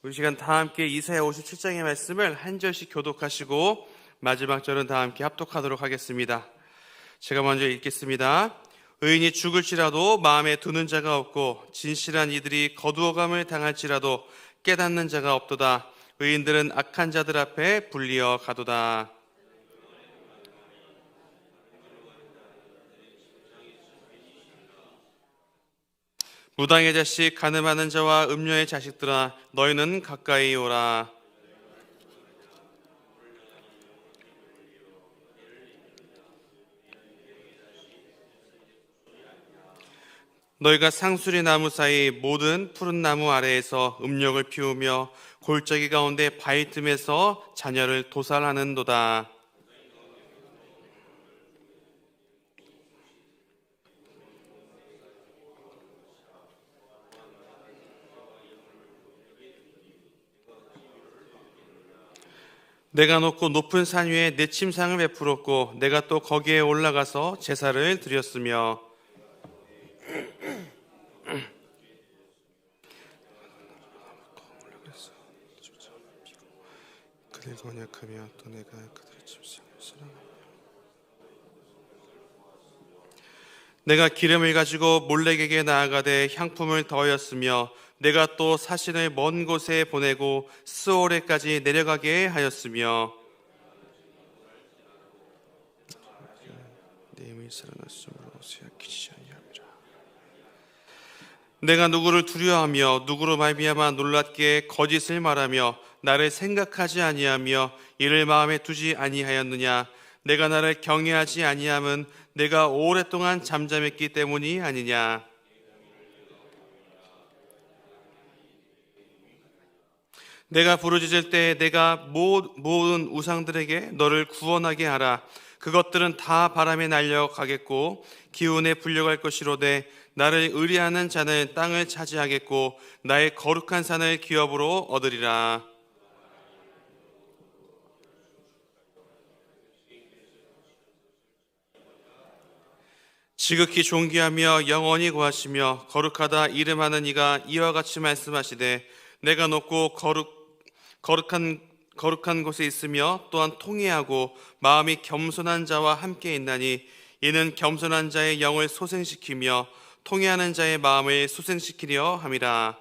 우리 시간 다 함께 이사야 57장의 말씀을 한 절씩 교독하시고 마지막 절은 다 함께 합독하도록 하겠습니다. 제가 먼저 읽겠습니다. 의인이 죽을지라도 마음에 두는 자가 없고 진실한 이들이 거두어감을 당할지라도 깨닫는 자가 없도다. 의인들은 악한 자들 앞에 불리어 가도다. 무당의 자식, 간음하는 자와 음녀의 자식들아, 너희는 가까이 오라. 너희가 상수리 나무 사이 모든 푸른 나무 아래에서 음욕을 피우며 골짜기 가운데 바위 틈에서 자녀를 도살하는도다. 내가 높고 높은 산 위에 내 침상을 베풀었고 내가 또 거기에 올라가서 제사를 드렸으며 그들 언약하며 또 내가 그들의 침상을 사랑하며 내가 기름을 가지고 몰렉에게 나아가되 향품을 더하였으며 내가 또 사신을 먼 곳에 보내고 스오레까지 내려가게 하였으며 내 힘이 살아났으므로 쇠약해지지 아니함이라. 내가 누구를 두려워하며 누구로 말미암아 놀랍게 거짓을 말하며 나를 생각하지 아니하며 이를 마음에 두지 아니하였느냐. 내가 나를 경외하지 아니함은 내가 오랫동안 잠잠했기 때문이 아니냐. 내가 부르짖을 때 내가 모든 우상들에게 너를 구원하게 하라. 그것들은 다 바람에 날려가겠고 기운에 불려갈 것이로되 나를 의뢰하는 자는 땅을 차지하겠고 나의 거룩한 산을 기업으로 얻으리라. 지극히 존귀하며 영원히 고하시며 거룩하다 이름하는 이가 이와 같이 말씀하시되 내가 높고 거룩한 곳에 있으며 또한 통회하고 마음이 겸손한 자와 함께 있나니 이는 겸손한 자의 영을 소생시키며 통회하는 자의 마음을 소생시키려 함이라.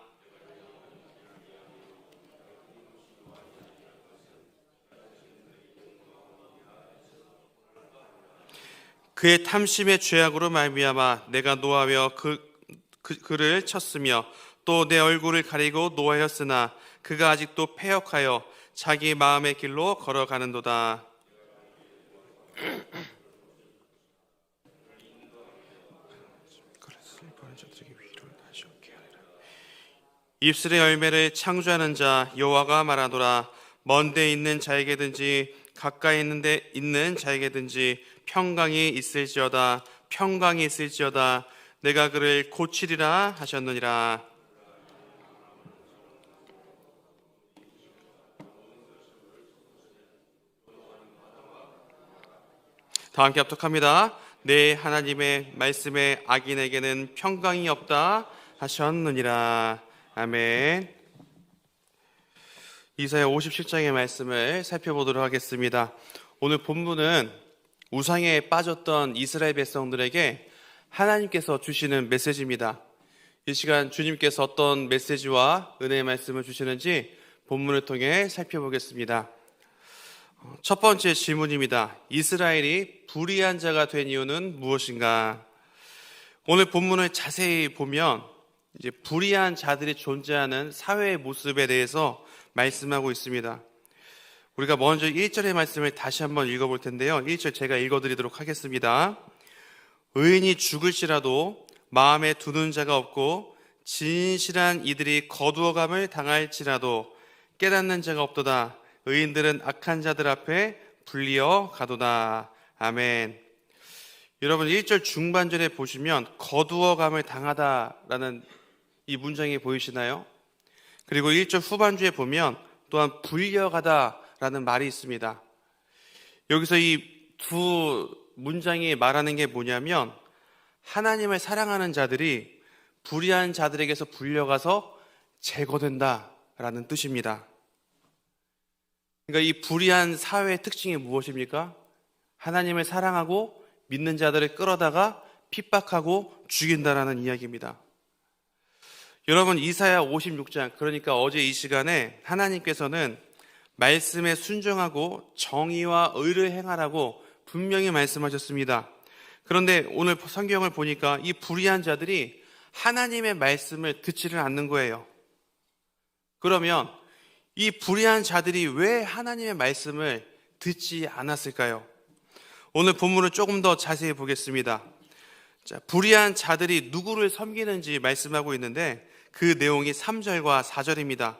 그의 탐심의 죄악으로 말미암아 내가 노하며 그를 쳤으며 또 내 얼굴을 가리고 노하였으나 그가 아직도 패역하여 자기 마음의 길로 걸어가는도다. 입술의 열매를 창조하는 자 여호와가 말하노라. 먼데 있는 자에게든지 가까이 있는 자에게든지 평강이 있을지어다. 평강이 있을지어다. 내가 그를 고치리라 하셨느니라. 다 함께 합독합니다. 내 하나님의 말씀에 악인에게는 평강이 없다 하셨느니라. 아멘. 이사야 57장의 말씀을 살펴보도록 하겠습니다. 오늘 본문은 우상에 빠졌던 이스라엘 백성들에게 하나님께서 주시는 메시지입니다. 이 시간 주님께서 어떤 메시지와 은혜의 말씀을 주시는지 본문을 통해 살펴보겠습니다. 첫 번째 질문입니다. 이스라엘이 불의한 자가 된 이유는 무엇인가? 오늘 본문을 자세히 보면 이제 불의한 자들이 존재하는 사회의 모습에 대해서 말씀하고 있습니다. 우리가 먼저 1절의 말씀을 다시 한번 읽어볼 텐데요. 1절 제가 읽어드리도록 하겠습니다. 의인이 죽을지라도 마음에 두는 자가 없고 진실한 이들이 거두어감을 당할지라도 깨닫는 자가 없도다. 의인들은 악한 자들 앞에 불리어 가도다. 아멘. 여러분 1절 중반절에 보시면 거두어감을 당하다라는 이 문장이 보이시나요? 그리고 1절 후반주에 보면 또한 불려가다라는 말이 있습니다. 여기서 이 두 문장이 말하는 게 뭐냐면 하나님을 사랑하는 자들이 불의한 자들에게서 불려가서 제거된다 라는 뜻입니다. 그러니까 이 불의한 사회의 특징이 무엇입니까? 하나님을 사랑하고 믿는 자들을 끌어다가 핍박하고 죽인다라는 이야기입니다. 여러분, 이사야 56장, 그러니까 어제 이 시간에 하나님께서는 말씀에 순종하고 정의와 의를 행하라고 분명히 말씀하셨습니다. 그런데 오늘 성경을 보니까 이 불의한 자들이 하나님의 말씀을 듣지를 않는 거예요. 그러면 이 불의한 자들이 왜 하나님의 말씀을 듣지 않았을까요? 오늘 본문을 조금 더 자세히 보겠습니다. 자, 불의한 자들이 누구를 섬기는지 말씀하고 있는데 그 내용이 3절과 4절입니다.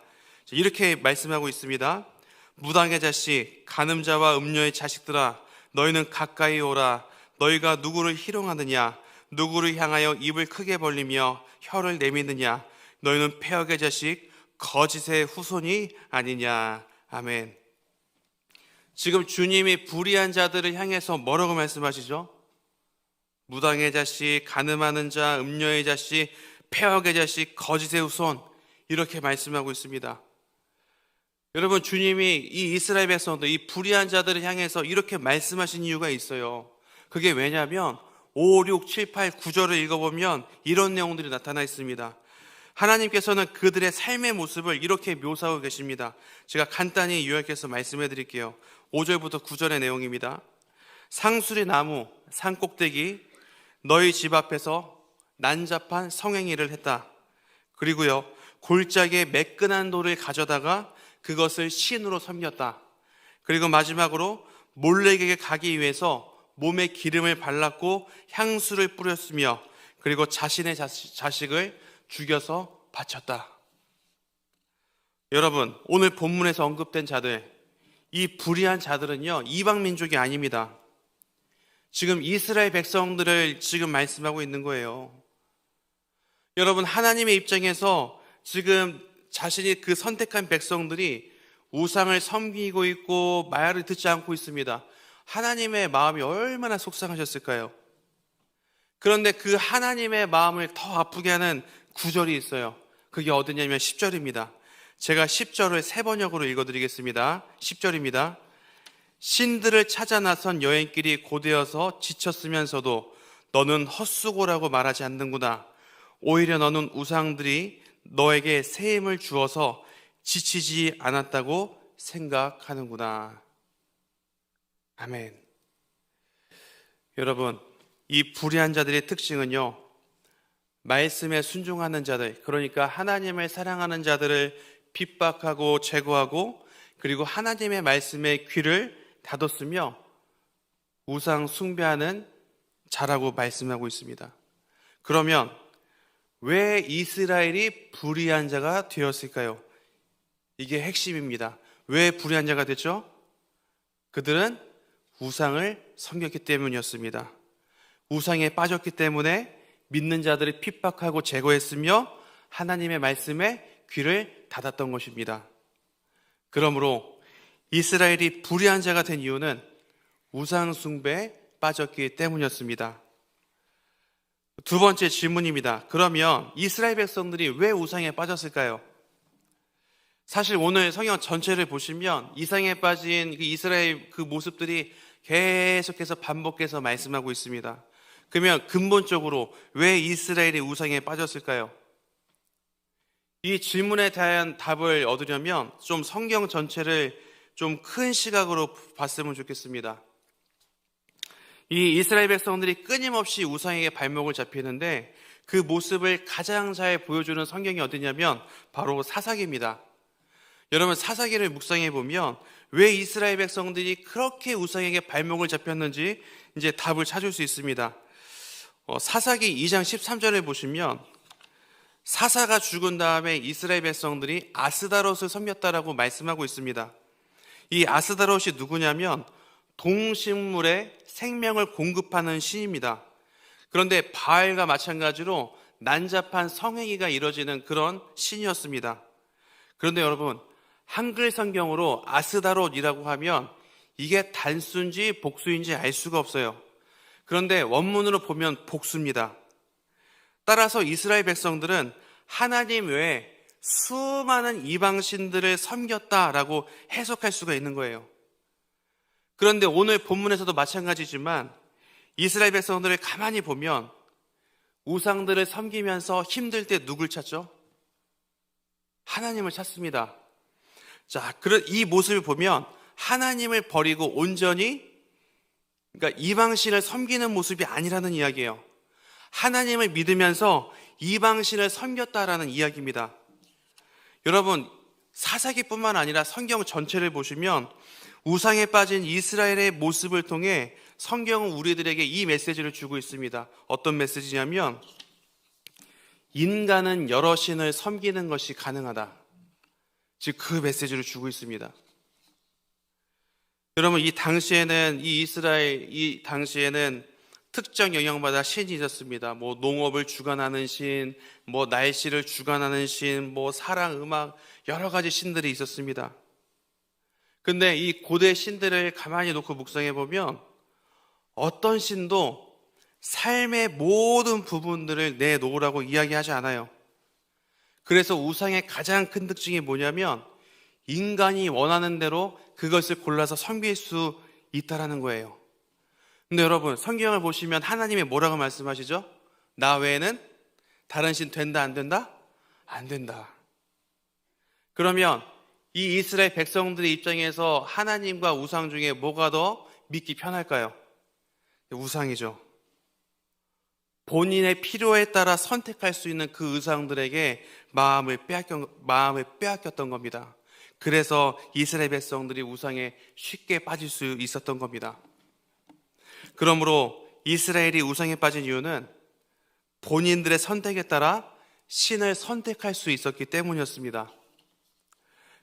이렇게 말씀하고 있습니다. 무당의 자식, 간음자와 음녀의 자식들아, 너희는 가까이 오라. 너희가 누구를 희롱하느냐? 누구를 향하여 입을 크게 벌리며 혀를 내미느냐? 너희는 폐역의 자식, 거짓의 후손이 아니냐? 아멘. 지금 주님이 불의한 자들을 향해서 뭐라고 말씀하시죠? 무당의 자식, 간음하는 자, 음녀의 자식, 폐역의 자식, 거짓의 후손, 이렇게 말씀하고 있습니다. 여러분, 주님이 이 이스라엘 백성들, 이 불의한 자들을 향해서 이렇게 말씀하신 이유가 있어요. 그게 왜냐하면 5, 6, 7, 8, 9절을 읽어보면 이런 내용들이 나타나 있습니다. 하나님께서는 그들의 삶의 모습을 이렇게 묘사하고 계십니다. 제가 간단히 요약해서 말씀해 드릴게요. 5절부터 9절의 내용입니다. 상수리 나무, 산꼭대기, 너희 집 앞에서 난잡한 성행위를 했다. 그리고요, 골짜기에 매끈한 돌을 가져다가 그것을 신으로 섬겼다. 그리고 마지막으로 몰렉에게 가기 위해서 몸에 기름을 발랐고 향수를 뿌렸으며 그리고 자신의 자식을 죽여서 바쳤다. 여러분, 오늘 본문에서 언급된 자들, 이 불의한 자들은요, 이방 민족이 아닙니다. 지금 이스라엘 백성들을 지금 말씀하고 있는 거예요. 여러분, 하나님의 입장에서 지금 자신이 그 선택한 백성들이 우상을 섬기고 있고 말을 듣지 않고 있습니다. 하나님의 마음이 얼마나 속상하셨을까요? 그런데 그 하나님의 마음을 더 아프게 하는 구절이 있어요. 그게 어디냐면 10절입니다. 제가 10절을 세 번역으로 읽어드리겠습니다. 10절입니다. 신들을 찾아 나선 여행길이 고되어서 지쳤으면서도 너는 헛수고라고 말하지 않는구나. 오히려 너는 우상들이 너에게 새 힘을 주어서 지치지 않았다고 생각하는구나. 아멘. 여러분, 이 불의한 자들의 특징은요, 말씀에 순종하는 자들, 그러니까 하나님을 사랑하는 자들을 핍박하고 제거하고 그리고 하나님의 말씀에 귀를 닫았으며 우상 숭배하는 자라고 말씀하고 있습니다. 그러면 왜 이스라엘이 불의한 자가 되었을까요? 이게 핵심입니다. 왜 불의한 자가 됐죠? 그들은 우상을 섬겼기 때문이었습니다. 우상에 빠졌기 때문에 믿는 자들을 핍박하고 제거했으며 하나님의 말씀에 귀를 닫았던 것입니다. 그러므로 이스라엘이 불의한 자가 된 이유는 우상 숭배에 빠졌기 때문이었습니다. 두 번째 질문입니다. 그러면 이스라엘 백성들이 왜 우상에 빠졌을까요? 사실 오늘 성경 전체를 보시면 이상에 빠진 그 이스라엘 그 모습들이 계속해서 반복해서 말씀하고 있습니다. 그러면 근본적으로 왜 이스라엘이 우상에 빠졌을까요? 이 질문에 대한 답을 얻으려면 좀 성경 전체를 좀 큰 시각으로 봤으면 좋겠습니다. 이 이스라엘 백성들이 끊임없이 우상에게 발목을 잡히는데 그 모습을 가장 잘 보여주는 성경이 어디냐면 바로 사사기입니다. 여러분, 사사기를 묵상해 보면 왜 이스라엘 백성들이 그렇게 우상에게 발목을 잡혔는지 이제 답을 찾을 수 있습니다. 사사기 2장 13절을 보시면 사사가 죽은 다음에 이스라엘 백성들이 아스다롯을 섬겼다라고 말씀하고 있습니다. 이 아스다롯이 누구냐면 동식물에 생명을 공급하는 신입니다. 그런데 바알과 마찬가지로 난잡한 성행위가 이루어지는 그런 신이었습니다. 그런데 여러분, 한글 성경으로 아스다롯이라고 하면 이게 단수인지 복수인지 알 수가 없어요. 그런데 원문으로 보면 복수입니다. 따라서 이스라엘 백성들은 하나님 외에 수많은 이방신들을 섬겼다라고 해석할 수가 있는 거예요. 그런데 오늘 본문에서도 마찬가지지만 이스라엘 백성들을 가만히 보면 우상들을 섬기면서 힘들 때 누굴 찾죠? 하나님을 찾습니다. 자, 이 모습을 보면 하나님을 버리고 온전히, 그러니까 이방신을 섬기는 모습이 아니라는 이야기예요. 하나님을 믿으면서 이방신을 섬겼다라는 이야기입니다. 여러분, 사사기뿐만 아니라 성경 전체를 보시면 우상에 빠진 이스라엘의 모습을 통해 성경은 우리들에게 이 메시지를 주고 있습니다. 어떤 메시지냐면 인간은 여러 신을 섬기는 것이 가능하다. 즉 그 메시지를 주고 있습니다. 여러분, 이 당시에는 특정 영역마다 신이 있었습니다. 뭐 농업을 주관하는 신, 뭐 날씨를 주관하는 신, 뭐 사랑, 음악, 여러 가지 신들이 있었습니다. 근데 이 고대 신들을 가만히 놓고 묵상해 보면 어떤 신도 삶의 모든 부분들을 내놓으라고 이야기하지 않아요. 그래서 우상의 가장 큰 특징이 뭐냐면 인간이 원하는 대로 그것을 골라서 섬길 수 있다라는 거예요. 근데 여러분, 성경을 보시면 하나님이 뭐라고 말씀하시죠? 나 외에는 다른 신 된다, 안 된다? 안 된다. 그러면 이 이스라엘 백성들의 입장에서 하나님과 우상 중에 뭐가 더 믿기 편할까요? 우상이죠. 본인의 필요에 따라 선택할 수 있는 그 우상들에게 마음을 빼앗겼던 겁니다. 그래서 이스라엘 백성들이 우상에 쉽게 빠질 수 있었던 겁니다. 그러므로 이스라엘이 우상에 빠진 이유는 본인들의 선택에 따라 신을 선택할 수 있었기 때문이었습니다.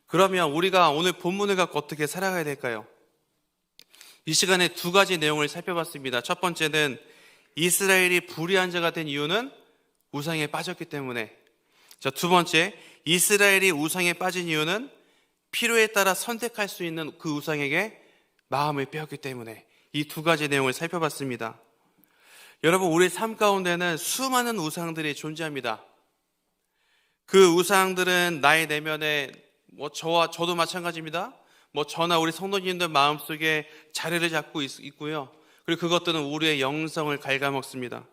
그러면 우리가 오늘 본문을 갖고 어떻게 살아가야 될까요? 이 시간에 두 가지 내용을 살펴봤습니다. 첫 번째는 이스라엘이 불의한 자가 된 이유는 우상에 빠졌기 때문에. 자, 두 번째, 이스라엘이 우상에 빠진 이유는 필요에 따라 선택할 수 있는 그 우상에게 마음을 빼앗기 때문에. 이 두 가지 내용을 살펴봤습니다. 여러분, 우리 삶 가운데는 수많은 우상들이 존재합니다. 그 우상들은 나의 내면에 저도 마찬가지입니다. 저나 우리 성도님들 마음속에 자리를 잡고 있고요. 그리고 그것들은 우리의 영성을 갉아먹습니다.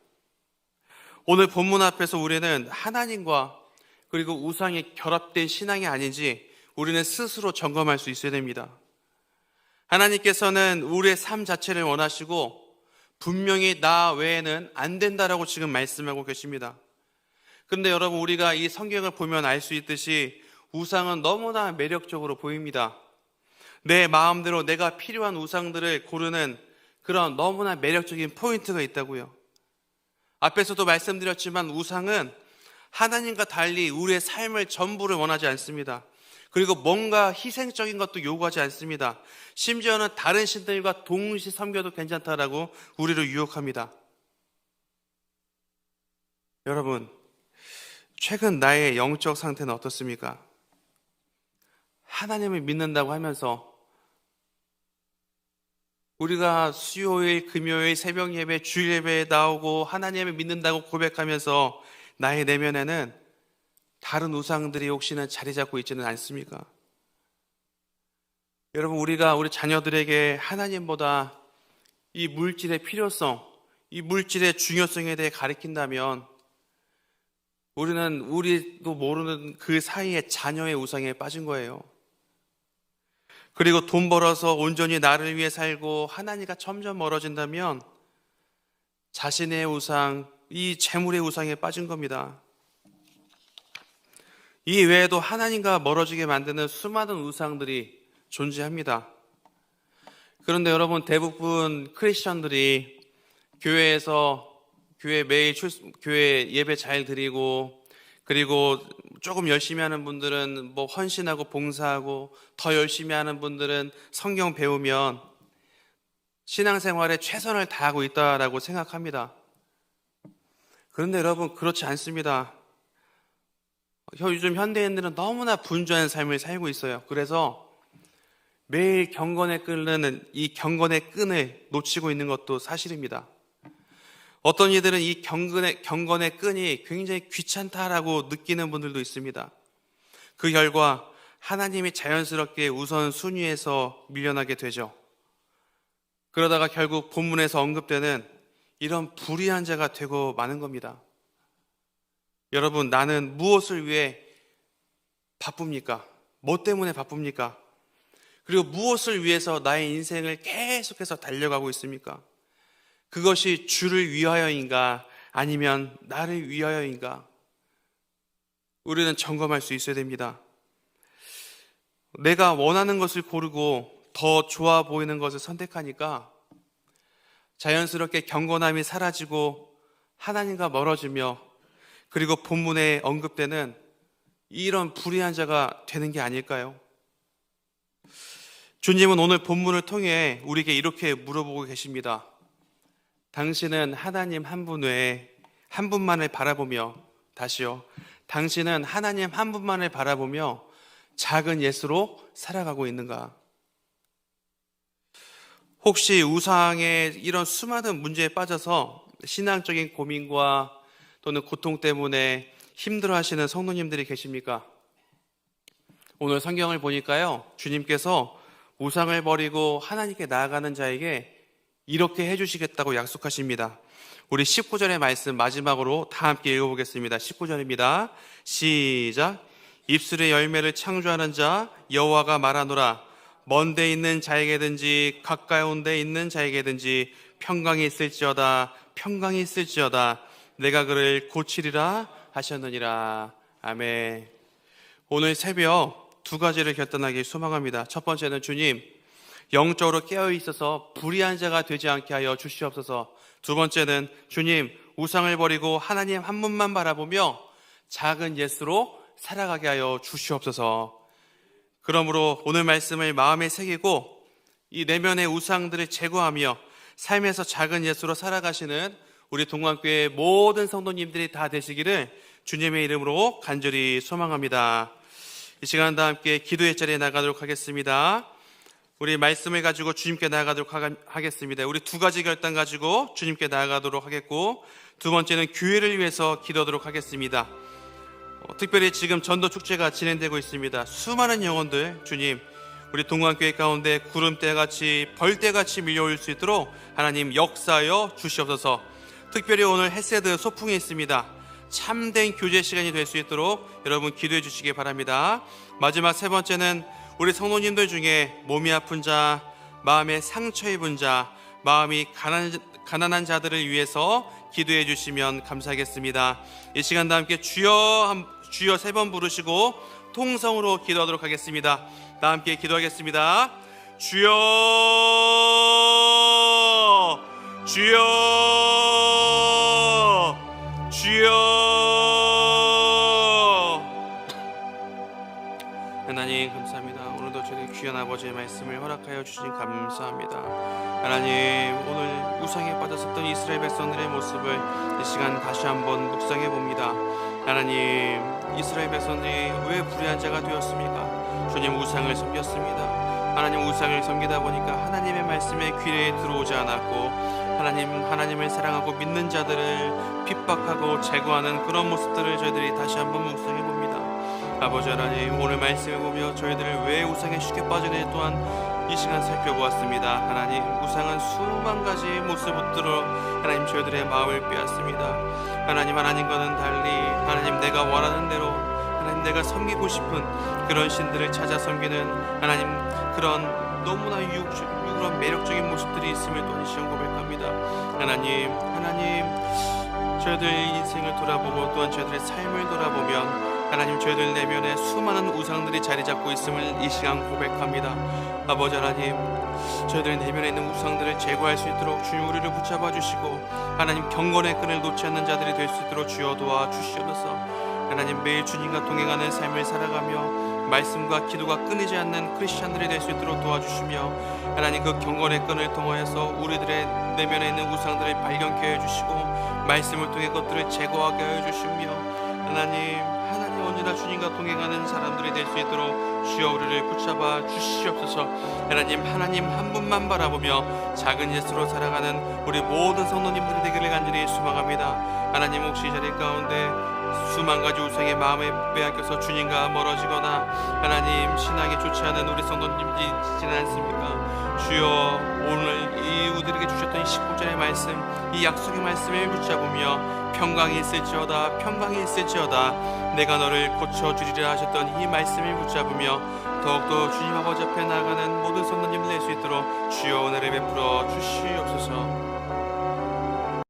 오늘 본문 앞에서 우리는 하나님과 그리고 우상이 결합된 신앙이 아닌지 우리는 스스로 점검할 수 있어야 됩니다. 하나님께서는 우리의 삶 자체를 원하시고 분명히 나 외에는 안 된다라고 지금 말씀하고 계십니다. 그런데 여러분, 우리가 이 성경을 보면 알 수 있듯이 우상은 너무나 매력적으로 보입니다. 내 마음대로 내가 필요한 우상들을 고르는 그런 너무나 매력적인 포인트가 있다고요. 앞에서도 말씀드렸지만 우상은 하나님과 달리 우리의 삶을 전부를 원하지 않습니다. 그리고 뭔가 희생적인 것도 요구하지 않습니다. 심지어는 다른 신들과 동시 섬겨도 괜찮다라고 우리를 유혹합니다. 여러분, 최근 나의 영적 상태는 어떻습니까? 하나님을 믿는다고 하면서 우리가 수요일, 금요일, 새벽 예배, 주일 예배에 나오고 하나님을 믿는다고 고백하면서 나의 내면에는 다른 우상들이 혹시나 자리 잡고 있지는 않습니까? 여러분, 우리가 우리 자녀들에게 하나님보다 이 물질의 필요성, 이 물질의 중요성에 대해 가르친다면 우리도 모르는 그 사이에 자녀의 우상에 빠진 거예요. 그리고 돈 벌어서 온전히 나를 위해 살고 하나님과 점점 멀어진다면 자신의 우상, 이 재물의 우상에 빠진 겁니다. 이 외에도 하나님과 멀어지게 만드는 수많은 우상들이 존재합니다. 그런데 여러분, 대부분 크리스천들이 교회 예배 잘 드리고 그리고 조금 열심히 하는 분들은 헌신하고 봉사하고 더 열심히 하는 분들은 성경 배우면 신앙생활에 최선을 다하고 있다라고 생각합니다. 그런데 여러분, 그렇지 않습니다. 요즘 현대인들은 너무나 분주한 삶을 살고 있어요. 그래서 매일 경건에 끓는 이 경건의 끈을 놓치고 있는 것도 사실입니다. 어떤 이들은 이 경건의 끈이 굉장히 귀찮다라고 느끼는 분들도 있습니다. 그 결과 하나님이 자연스럽게 우선순위에서 밀려나게 되죠. 그러다가 결국 본문에서 언급되는 이런 불의한 자가 되고 마는 겁니다. 여러분, 나는 무엇을 위해 바쁩니까? 뭐 때문에 바쁩니까? 그리고 무엇을 위해서 나의 인생을 계속해서 달려가고 있습니까? 그것이 주를 위하여인가 아니면 나를 위하여인가? 우리는 점검할 수 있어야 됩니다. 내가 원하는 것을 고르고 더 좋아 보이는 것을 선택하니까 자연스럽게 경건함이 사라지고 하나님과 멀어지며, 그리고 본문에 언급되는 이런 불의한 자가 되는 게 아닐까요? 주님은 오늘 본문을 통해 우리에게 이렇게 물어보고 계십니다. 당신은 하나님 한 분 외에 한 분만을 바라보며, 다시요, 당신은 하나님 한 분만을 바라보며 작은 예수로 살아가고 있는가? 혹시 우상의 이런 수많은 문제에 빠져서 신앙적인 고민과 또는 고통 때문에 힘들어하시는 성도님들이 계십니까? 오늘 성경을 보니까요, 주님께서 우상을 버리고 하나님께 나아가는 자에게 이렇게 해주시겠다고 약속하십니다. 우리 19절의 말씀 마지막으로 다 함께 읽어보겠습니다. 19절입니다. 시작. 입술의 열매를 창조하는 자 여호와가 말하노라. 먼 데 있는 자에게든지 가까운 데 있는 자에게든지 평강이 있을지어다. 평강이 있을지어다. 내가 그를 고치리라 하셨느니라. 아멘. 오늘 새벽 두 가지를 결단하기 소망합니다. 첫 번째는 주님, 영적으로 깨어있어서 불의한 자가 되지 않게 하여 주시옵소서. 두 번째는 주님, 우상을 버리고 하나님 한 분만 바라보며 작은 예수로 살아가게 하여 주시옵소서. 그러므로 오늘 말씀을 마음에 새기고 이 내면의 우상들을 제거하며 삶에서 작은 예수로 살아가시는 우리 동안교회 모든 성도님들이 다 되시기를 주님의 이름으로 간절히 소망합니다. 이 시간 다 함께 기도의 자리에 나가도록 하겠습니다. 우리 말씀을 가지고 주님께 나아가도록 하겠습니다. 우리 두 가지 결단 가지고 주님께 나아가도록 하겠고, 두 번째는 교회를 위해서 기도하도록 하겠습니다. 특별히 지금 전도 축제가 진행되고 있습니다. 수많은 영혼들, 주님, 우리 동안교회 가운데 구름대같이 벌떼같이 밀려올 수 있도록 하나님 역사하여 주시옵소서. 특별히 오늘 헤세드 소풍이 있습니다. 참된 교제 시간이 될 수 있도록 여러분 기도해 주시기 바랍니다. 마지막 세 번째는 우리 성도님들 중에 몸이 아픈 자, 마음에 상처 입은 자, 마음이 가난한 자들을 위해서 기도해 주시면 감사하겠습니다. 이 시간 다 함께 주여 세 번 부르시고 통성으로 기도하도록 하겠습니다. 다 함께 기도하겠습니다. 주여, 주여, 주여. 하나님 감사합니다. 오늘도 저희 귀한 아버지의 말씀을 허락하여 주신 감사합니다. 하나님, 오늘 우상에 빠졌었던 이스라엘 백성들의 모습을 이 시간 다시 한번 묵상해 봅니다. 하나님, 이스라엘 백성들이 왜 불의한 자가 되었습니까? 주님, 우상을 섬겼습니다. 하나님, 우상을 섬기다 보니까 하나님의 말씀에 귀에 들어오지 않았고, 하나님을 사랑하고 믿는 자들을 핍박하고 제거하는 그런 모습들을 저희들이 다시 한번 묵상해 봅니다. 아버지 하나님, 오늘 말씀을 보며 저희들을 왜 우상에 쉽게 빠지는지 또한 이 시간 살펴보았습니다. 하나님, 우상은 수만 가지 모습으로 하나님 저희들의 마음을 빼앗습니다. 하나님과는 달리 하나님, 내가 원하는 대로 하나님 내가 섬기고 싶은 그런 신들을 찾아 섬기는 하나님, 그런 너무나 그런 매력적인 모습들이 있음을 또한 시험 고백합니다. 하나님, 저희들 인생을 돌아보고 또한 저희들의 삶을 돌아보면 하나님, 저희들 내면에 수많은 우상들이 자리 잡고 있음을 이 시간 고백합니다. 아버지 하나님, 저희들 내면에 있는 우상들을 제거할 수 있도록 주님 우리를 붙잡아 주시고, 하나님 경건의 끈을 놓지 않는 자들이 될 수 있도록 주여 도와 주시옵소서. 하나님, 매일 주님과 동행하는 삶을 살아가며 말씀과 기도가 끊이지 않는 크리스찬들이 될 수 있도록 도와주시며, 하나님 그 경건의 끈을 통하여서 우리들의 내면에 있는 우상들을 발견케 해주시고 말씀을 통해 그것들을 제거하게 하여 주시며, 하나님 언제나 주님과 동행하는 사람들이 될 수 있도록 주여 우리를 붙잡아 주시옵소서. 하나님 한 분만 바라보며 작은 예수로 살아가는 우리 모든 성도님들이 되기를 간절히 소망합니다. 하나님, 혹시 이 자리 가운데 수만 가지 우상의 마음에 빼앗겨서 주님과 멀어지거나 하나님 신앙에 좋지 않은 우리 성도님들이 있지는 않습니까? 주여, 오늘 이 우리에게 주셨던 이 19절의 말씀, 이 약속의 말씀을 붙잡으며 평강이 있을지어다, 평강이 있을지어다, 내가 너를 고쳐주리라 하셨던 이 말씀을 붙잡으며 더욱더 주님 아버지 앞에 나아가는 모든 성도님들 될 수 있도록 주여 은혜를 베풀어 주시옵소서.